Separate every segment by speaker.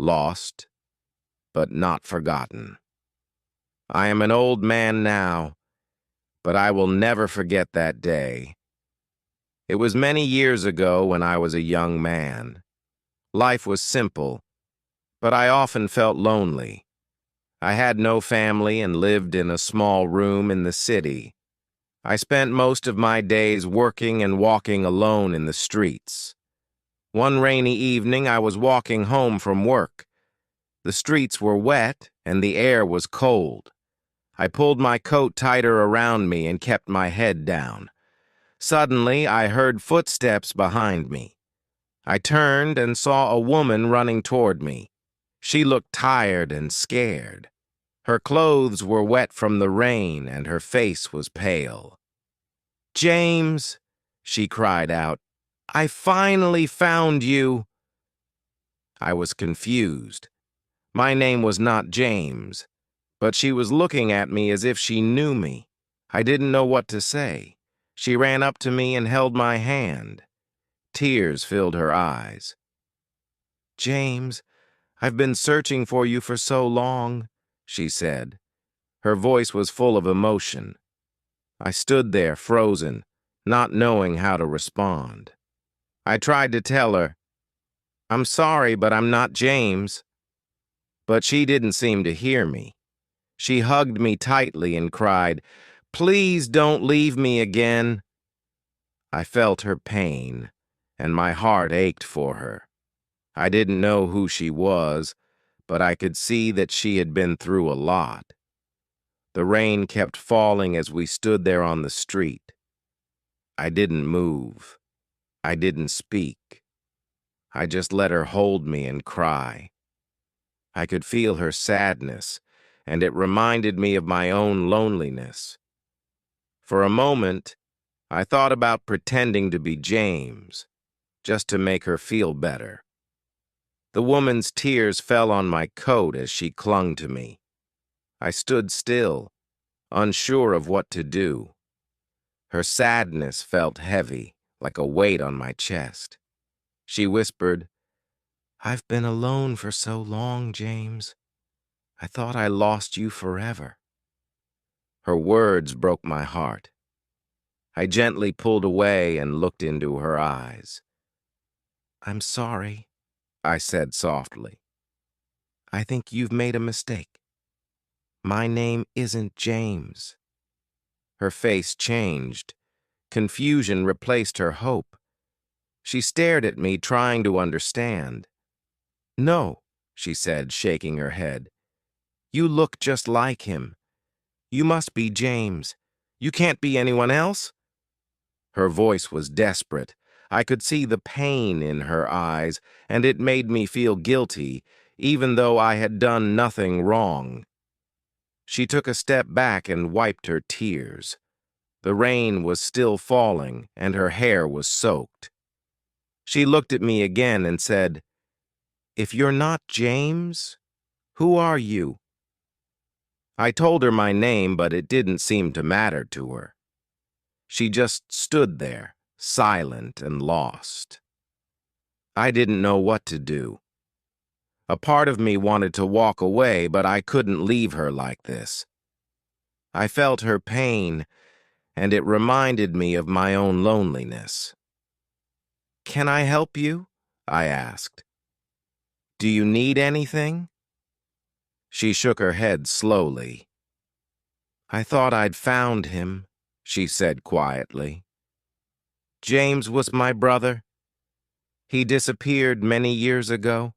Speaker 1: lost, but not forgotten. I am an old man now, but I will never forget that day. It was many years ago when I was a young man. Life was simple, but I often felt lonely. I had no family and lived in a small room in the city. I spent most of my days working and walking alone in the streets. One rainy evening, I was walking home from work. The streets were wet and the air was cold. I pulled my coat tighter around me and kept my head down. Suddenly, I heard footsteps behind me. I turned and saw a woman running toward me. She looked tired and scared. Her clothes were wet from the rain and her face was pale. "James," she cried out, "I finally found you." I was confused. My name was not James, but she was looking at me as if she knew me. I didn't know what to say. She ran up to me and held my hand. Tears filled her eyes. "James, I've been searching for you for so long," she said. Her voice was full of emotion. I stood there, frozen, not knowing how to respond. I tried to tell her, "I'm sorry, but I'm not James." But she didn't seem to hear me. She hugged me tightly and cried, "Please don't leave me again." I felt her pain, and my heart ached for her. I didn't know who she was, but I could see that she had been through a lot. The rain kept falling as we stood there on the street. I didn't move. I didn't speak. I just let her hold me and cry. I could feel her sadness, and it reminded me of my own loneliness. For a moment, I thought about pretending to be James, just to make her feel better. The woman's tears fell on my coat as she clung to me. I stood still, unsure of what to do. Her sadness felt heavy, like a weight on my chest. She whispered, "I've been alone for so long, James. I thought I lost you forever." Her words broke my heart. I gently pulled away and looked into her eyes. "I'm sorry," I said softly. "I think you've made a mistake. My name isn't James." Her face changed. Confusion replaced her hope. She stared at me, trying to understand. "No," she said, shaking her head. "You look just like him. You must be James. You can't be anyone else?" Her voice was desperate. I could see the pain in her eyes, and it made me feel guilty, even though I had done nothing wrong. She took a step back and wiped her tears. The rain was still falling, and her hair was soaked. She looked at me again and said, "If you're not James, who are you?" I told her my name, but it didn't seem to matter to her. She just stood there, silent and lost. I didn't know what to do. A part of me wanted to walk away, but I couldn't leave her like this. I felt her pain, and it reminded me of my own loneliness. "Can I help you?" I asked. "Do you need anything?" She shook her head slowly. "I thought I'd found him," she said quietly. "James was my brother. He disappeared many years ago.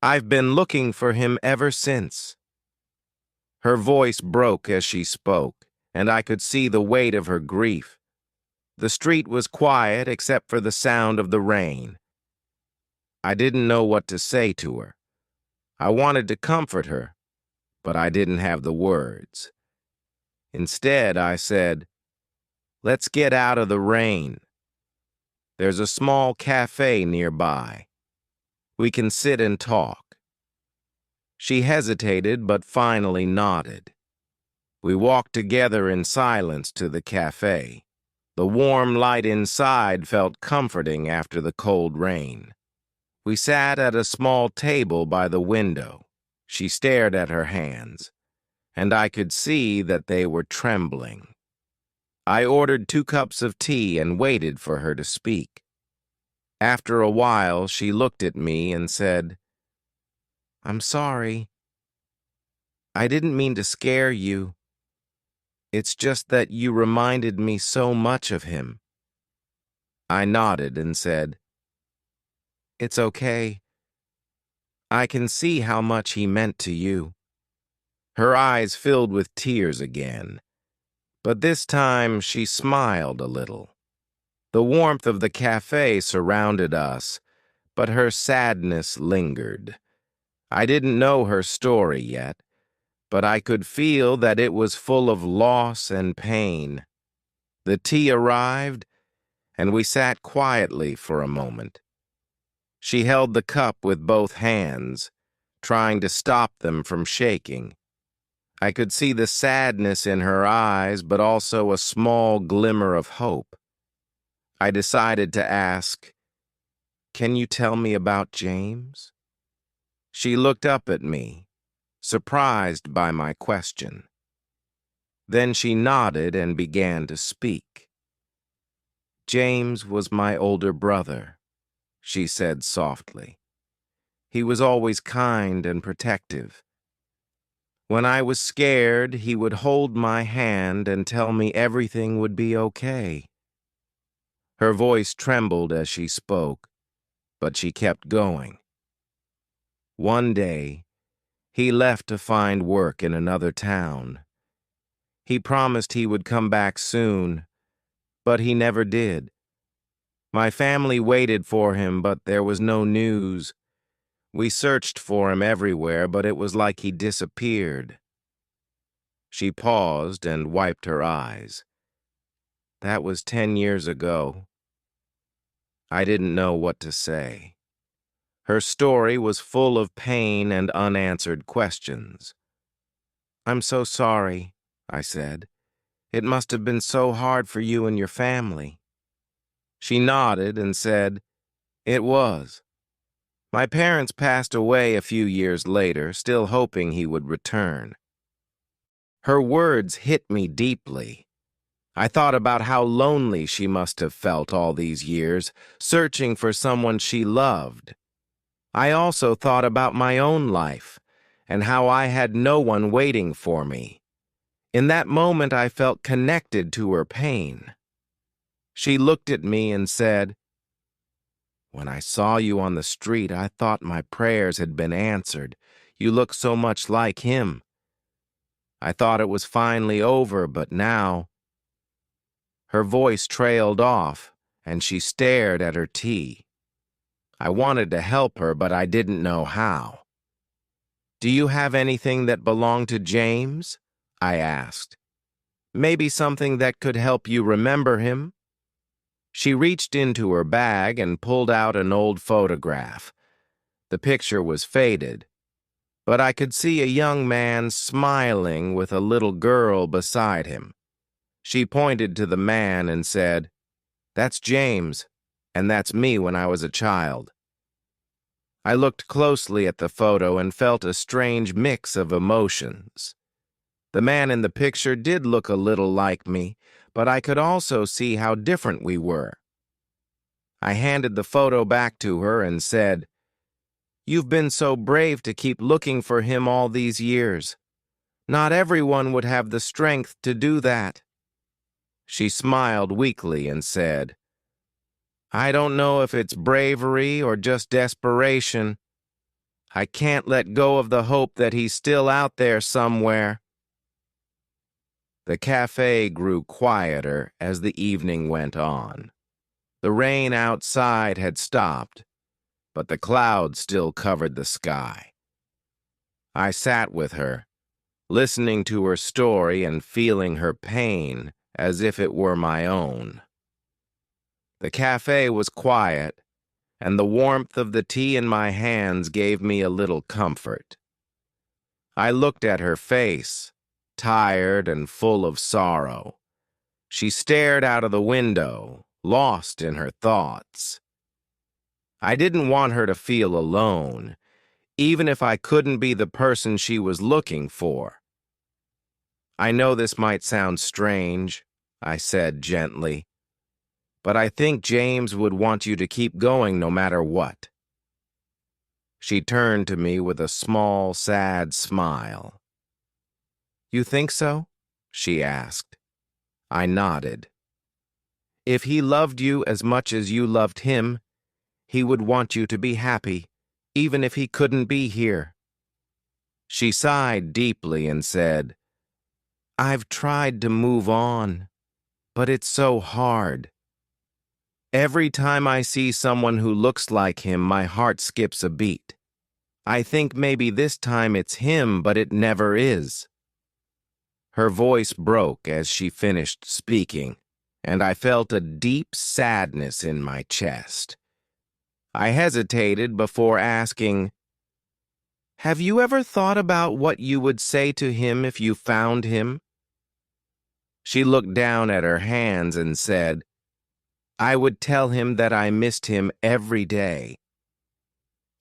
Speaker 1: I've been looking for him ever since." Her voice broke as she spoke, and I could see the weight of her grief. The street was quiet except for the sound of the rain. I didn't know what to say to her. I wanted to comfort her, but I didn't have the words. Instead, I said, "Let's get out of the rain. There's a small cafe nearby. We can sit and talk." She hesitated, but finally nodded. We walked together in silence to the cafe. The warm light inside felt comforting after the cold rain. We sat at a small table by the window. She stared at her hands, and I could see that they were trembling. I ordered 2 cups of tea and waited for her to speak. After a while, she looked at me and said, "I'm sorry. I didn't mean to scare you. It's just that you reminded me so much of him." I nodded and said, "It's okay. I can see how much he meant to you." Her eyes filled with tears again, but this time she smiled a little. The warmth of the cafe surrounded us, but her sadness lingered. I didn't know her story yet, but I could feel that it was full of loss and pain. The tea arrived, and we sat quietly for a moment. She held the cup with both hands, trying to stop them from shaking. I could see the sadness in her eyes, but also a small glimmer of hope. I decided to ask, "Can you tell me about James?" She looked up at me, surprised by my question. Then she nodded and began to speak. "James was my older brother," she said softly. "He was always kind and protective. When I was scared, he would hold my hand and tell me everything would be okay." Her voice trembled as she spoke, but she kept going. "One day, he left to find work in another town. He promised he would come back soon, but he never did. My family waited for him, but there was no news. We searched for him everywhere, but it was like he disappeared." She paused and wiped her eyes. "That was 10 years ago." I didn't know what to say. Her story was full of pain and unanswered questions. "I'm so sorry," I said. "It must have been so hard for you and your family." She nodded and said, "It was. My parents passed away a few years later, still hoping he would return." Her words hit me deeply. I thought about how lonely she must have felt all these years, searching for someone she loved. I also thought about my own life and how I had no one waiting for me. In that moment, I felt connected to her pain. She looked at me and said, "When I saw you on the street, I thought my prayers had been answered. You look so much like him. I thought it was finally over, but now—" Her voice trailed off, and she stared at her tea. I wanted to help her, but I didn't know how. "Do you have anything that belonged to James?" I asked. "Maybe something that could help you remember him?" She reached into her bag and pulled out an old photograph. The picture was faded, but I could see a young man smiling with a little girl beside him. She pointed to the man and said, "That's James, and that's me when I was a child." I looked closely at the photo and felt a strange mix of emotions. The man in the picture did look a little like me, but I could also see how different we were. I handed the photo back to her and said, "You've been so brave to keep looking for him all these years. Not everyone would have the strength to do that." She smiled weakly and said, "I don't know if it's bravery or just desperation. I can't let go of the hope that he's still out there somewhere." The cafe grew quieter as the evening went on. The rain outside had stopped, but the clouds still covered the sky. I sat with her, listening to her story and feeling her pain as if it were my own. The cafe was quiet, and the warmth of the tea in my hands gave me a little comfort. I looked at her face, tired and full of sorrow. She stared out of the window, lost in her thoughts. I didn't want her to feel alone, even if I couldn't be the person she was looking for. I know this might sound strange, I said gently, but I think James would want you to keep going no matter what. She turned to me with a small, sad smile. You think so? She asked. I nodded. If he loved you as much as you loved him, he would want you to be happy, even if he couldn't be here. She sighed deeply and said, I've tried to move on, but it's so hard. Every time I see someone who looks like him, my heart skips a beat. I think maybe this time it's him, but it never is. Her voice broke as she finished speaking, and I felt a deep sadness in my chest. I hesitated before asking, Have you ever thought about what you would say to him if you found him? She looked down at her hands and said, I would tell him that I missed him every day.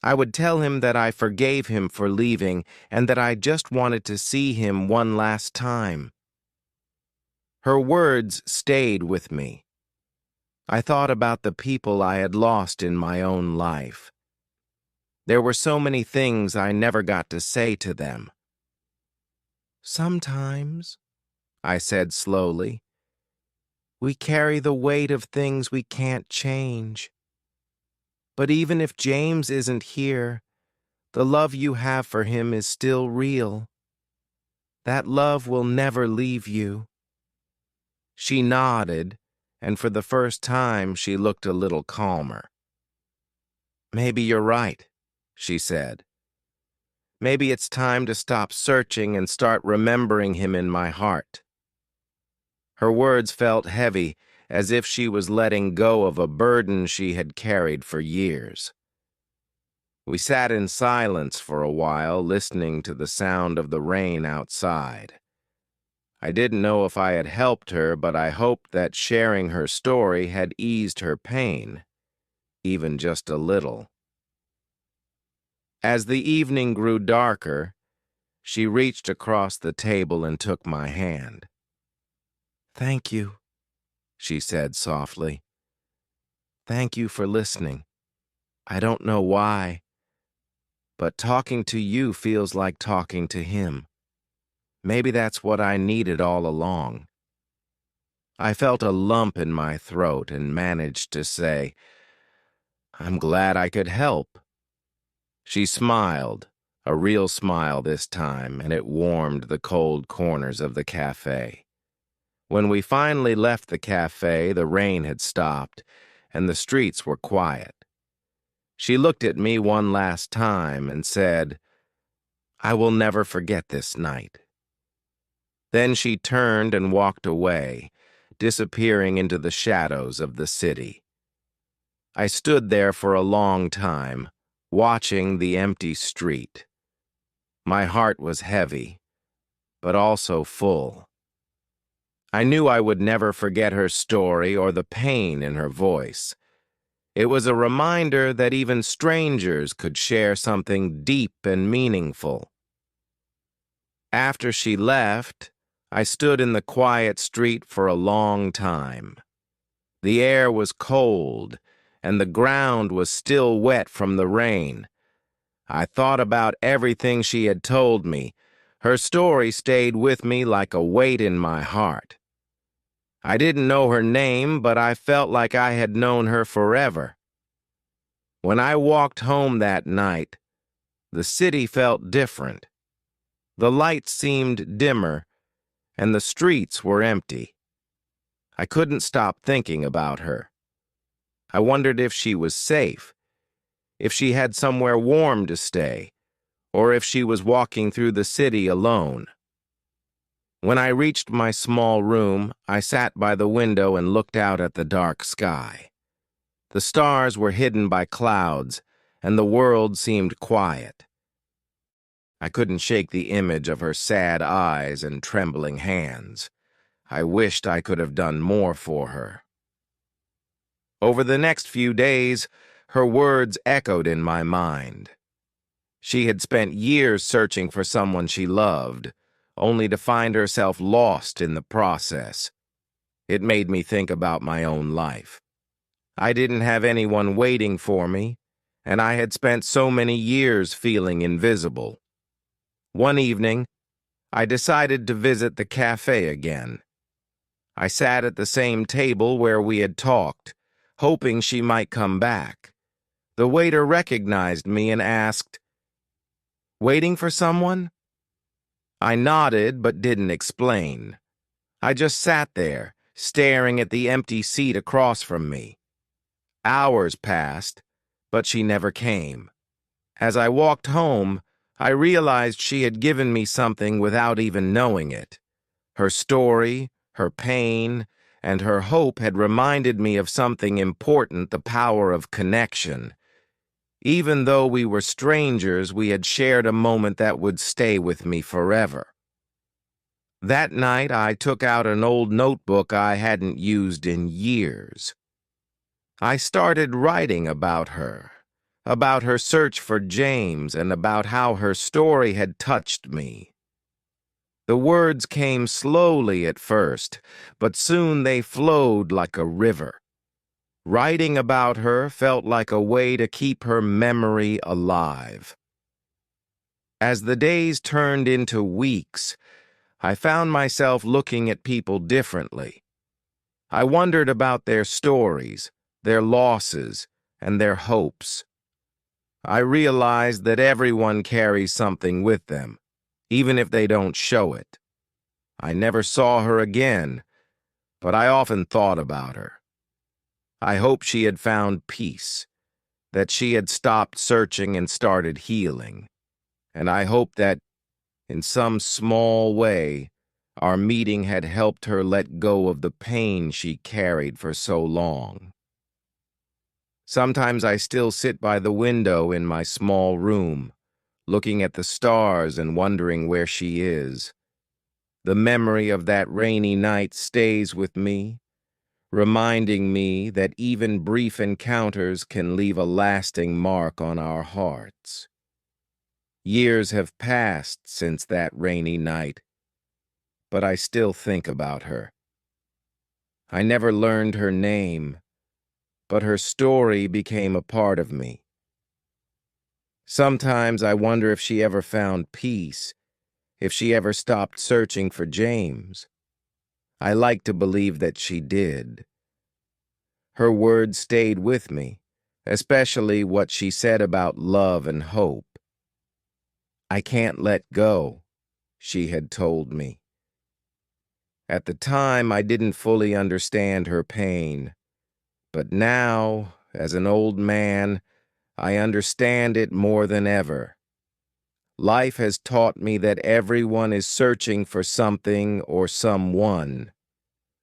Speaker 1: I would tell him that I forgave him for leaving and that I just wanted to see him one last time. Her words stayed with me. I thought about the people I had lost in my own life. There were so many things I never got to say to them. Sometimes, I said slowly, we carry the weight of things we can't change. But even if James isn't here, the love you have for him is still real. That love will never leave you. She nodded, and for the first time she looked a little calmer. Maybe you're right, she said. Maybe it's time to stop searching and start remembering him in my heart. Her words felt heavy, as if she was letting go of a burden she had carried for years. We sat in silence for a while, listening to the sound of the rain outside. I didn't know if I had helped her, but I hoped that sharing her story had eased her pain, even just a little. As the evening grew darker, she reached across the table and took my hand. Thank you, she said softly. Thank you for listening. I don't know why, but talking to you feels like talking to him. Maybe that's what I needed all along. I felt a lump in my throat and managed to say, I'm glad I could help. She smiled, a real smile this time, and it warmed the cold corners of the cafe. When we finally left the cafe, the rain had stopped, and the streets were quiet. She looked at me one last time and said, I will never forget this night. Then she turned and walked away, disappearing into the shadows of the city. I stood there for a long time, watching the empty street. My heart was heavy, but also full. I knew I would never forget her story or the pain in her voice. It was a reminder that even strangers could share something deep and meaningful. After she left, I stood in the quiet street for a long time. The air was cold, and the ground was still wet from the rain. I thought about everything she had told me. Her story stayed with me like a weight in my heart. I didn't know her name, but I felt like I had known her forever. When I walked home that night, the city felt different. The lights seemed dimmer, and the streets were empty. I couldn't stop thinking about her. I wondered if she was safe, if she had somewhere warm to stay, or if she was walking through the city alone. When I reached my small room, I sat by the window and looked out at the dark sky. The stars were hidden by clouds, and the world seemed quiet. I couldn't shake the image of her sad eyes and trembling hands. I wished I could have done more for her. Over the next few days, Her words echoed in my mind. She had spent years searching for someone she loved, only to find herself lost in the process. It made me think about my own life. I didn't have anyone waiting for me, and I had spent so many years feeling invisible. One evening, I decided to visit the cafe again. I sat at the same table where we had talked, hoping she might come back. The waiter recognized me and asked, "Waiting for someone?" I nodded but didn't explain. I just sat there, staring at the empty seat across from me. Hours passed, but she never came. As I walked home, I realized she had given me something without even knowing it. Her story, her pain, and her hope had reminded me of something important: the power of connection. Even though we were strangers, we had shared a moment that would stay with me forever. That night, I took out an old notebook I hadn't used in years. I started writing about her search for James, and about how her story had touched me. The words came slowly at first, but soon they flowed like a river. Writing about her felt like a way to keep her memory alive. As the days turned into weeks, I found myself looking at people differently. I wondered about their stories, their losses, and their hopes. I realized that everyone carries something with them, even if they don't show it. I never saw her again, but I often thought about her. I hoped she had found peace, that she had stopped searching and started healing. And I hoped that, in some small way, our meeting had helped her let go of the pain she carried for so long. Sometimes I still sit by the window in my small room, looking at the stars and wondering where she is. The memory of that rainy night stays with me, reminding me that even brief encounters can leave a lasting mark on our hearts. Years have passed since that rainy night, but I still think about her. I never learned her name, but her story became a part of me. Sometimes I wonder if she ever found peace, if she ever stopped searching for James. I like to believe that she did. Her words stayed with me, especially what she said about love and hope. "I can't let go," she had told me. At the time, I didn't fully understand her pain, but now, as an old man, I understand it more than ever. Life has taught me that everyone is searching for something or someone.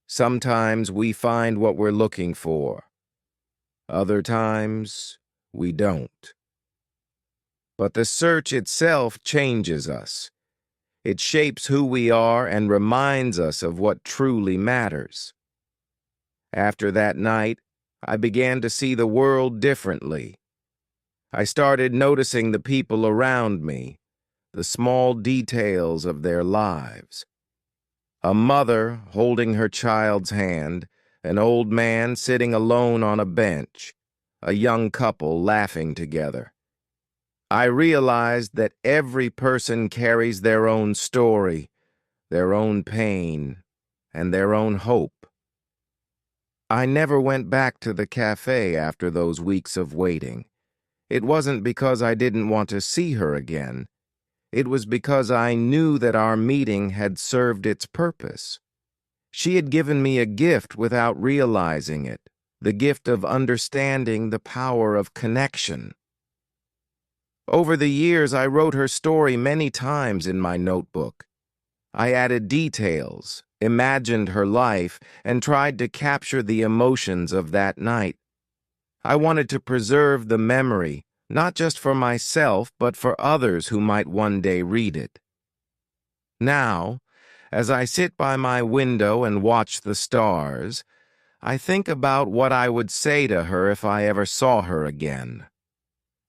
Speaker 1: Sometimes we find what we're looking for. Other times, we don't. But the search itself changes us. It shapes who we are and reminds us of what truly matters. After that night, I began to see the world differently. I started noticing the people around me, the small details of their lives. A mother holding her child's hand, an old man sitting alone on a bench, a young couple laughing together. I realized that every person carries their own story, their own pain, and their own hope. I never went back to the cafe after those weeks of waiting. It wasn't because I didn't want to see her again. It was because I knew that our meeting had served its purpose. She had given me a gift without realizing it, the gift of understanding the power of connection. Over the years, I wrote her story many times in my notebook. I added details, imagined her life, and tried to capture the emotions of that night. I wanted to preserve the memory, not just for myself, but for others who might one day read it. Now, as I sit by my window and watch the stars, I think about what I would say to her if I ever saw her again.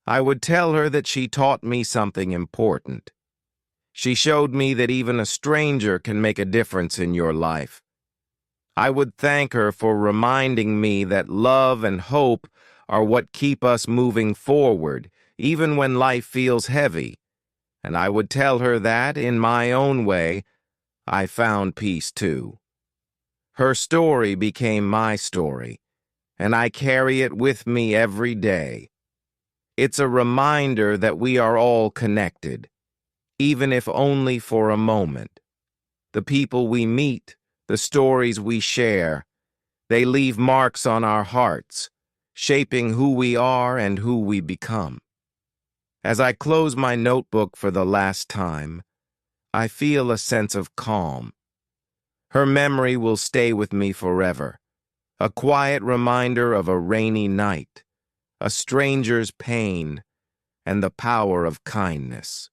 Speaker 1: I would tell her that she taught me something important. She showed me that even a stranger can make a difference in your life. I would thank her for reminding me that love and hope are what keep us moving forward, even when life feels heavy. And I would tell her that, in my own way, I found peace too. Her story became my story, and I carry it with me every day. It's a reminder that we are all connected, even if only for a moment. The people we meet, the stories we share, they leave marks on our hearts, shaping who we are and who we become. As I close my notebook for the last time, I feel a sense of calm. Her memory will stay with me forever, a quiet reminder of a rainy night, a stranger's pain, and the power of kindness.